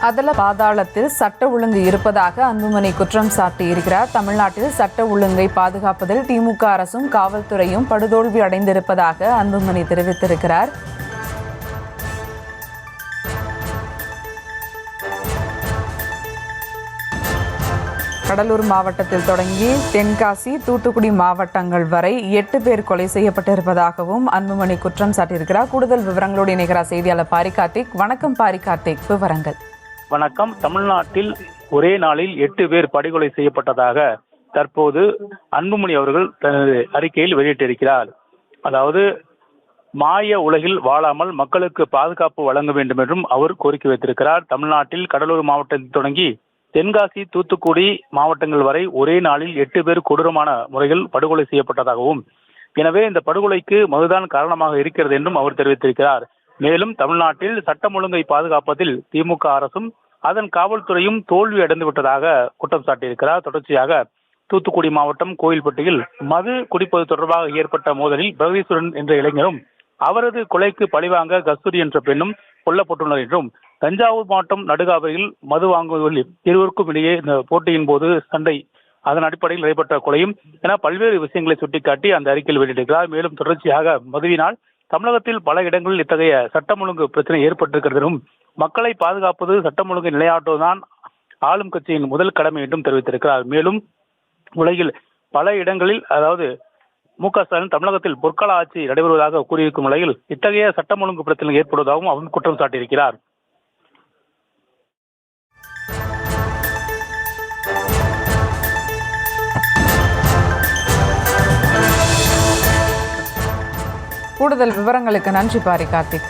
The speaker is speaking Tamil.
அதல பாதாளத்தில் சட்ட ஒழுங்கு இருப்பதாக அன்புமணி குற்றம் சாட்டியிருக்கிறார். தமிழ்நாட்டில் சட்ட ஒழுங்கை பாதுகாப்பதில் திமுக அரசும் காவல்துறையும் படுதோல்வி அடைந்திருப்பதாக அன்புமணி தெரிவித்திருக்கிறார். கடலூர் மாவட்டத்தில் தொடங்கி தென்காசி, தூத்துக்குடி மாவட்டங்கள் வரை 8 பேர் கொலை செய்யப்பட்டிருப்பதாகவும் அன்புமணி குற்றம் சாட்டியிருக்கிறார். கூடுதல் விவரங்களோடு இணைகிறார் செய்தியாளர் பாரி கார்த்திக். வணக்கம் பாரி கார்த்திக், விவரங்கள். வணக்கம். தமிழ்நாட்டில் ஒரே நாளில் 8 பேர் படுகொலை செய்யப்பட்டதாக தற்போது அன்புமணி அவர்கள் தனது அறிக்கையில் வெளியிட்டிருக்கிறார். அதாவது மாய உலகில் வாழாமல் மக்களுக்கு பாதுகாப்பு வழங்க வேண்டும் என்றும் அவர் கோரிக்கை வைத்திருக்கிறார். தமிழ்நாட்டில் கடலூர் மாவட்டத்தில் தொடங்கி தென்காசி, தூத்துக்குடி மாவட்டங்கள் வரை ஒரே நாளில் 8 பேர் கொடூரமான முறையில் படுகொலை செய்யப்பட்டதாகவும், எனவே இந்த படுகொலைக்கு மதுதான் காரணமாக இருக்கிறது என்றும் அவர் தெரிவித்திருக்கிறார். மேலும் தமிழ்நாட்டில் சட்டம் ஒழுங்கை பாதுகாப்பதில் திமுக அரசும் அதன் காவல்துறையும் தோல்வி அடைந்து விட்டதாக குற்றம் சாட்டியிருக்கிறார். தொடர்ச்சியாக தூத்துக்குடி மாவட்டம் கோயில்பட்டியில் மது குடிப்பது தொடர்பாக ஏற்பட்ட மோதலில் பிரகதீஸ்வரன் என்ற இளைஞரும் அவரது கொலைக்கு பழிவாங்க கஸ்தூரி என்ற பெண்ணும் கொல்லப்பட்டுள்ளனர் என்றும், தஞ்சாவூர் மாவட்டம் நடுகாவையில் மது வாங்குவதில் இருவருக்கும் இடையே இந்த போட்டியின் போது சண்டை, அதன் அடிப்படையில் நடைபெற்ற கொலையும் என பல்வேறு விஷயங்களை சுட்டிக்காட்டி அந்த அறிக்கையில் வெளியிட்டிருக்கிறார். மேலும் தொடர்ச்சியாக மதுவினால் தமிழகத்தில் பல இடங்களில் இத்தகைய சட்டம் ஒழுங்கு பிரச்சனை ஏற்பட்டிருக்கிறதும், மக்களை பாதுகாப்பது, சட்டம் ஒழுங்கை நிலையாட்டுவதுதான் ஆளும் கட்சியின் முதல் கடமை என்றும் தெரிவித்திருக்கிறார். மேலும் உலகில் பல இடங்களில், அதாவது மு.க. ஸ்டாலின் தமிழகத்தில் பொற்கால ஆட்சி நடைபெறுவதாக கூறியிருக்கும் நிலையில் இத்தகைய சட்டம் ஒழுங்கு பிரச்சனை ஏற்படுவதாகவும் அவர் குற்றம் சாட்டியிருக்கிறார். கூடுதல் விவரங்களுக்கு நன்றி பாரி கார்த்திக்.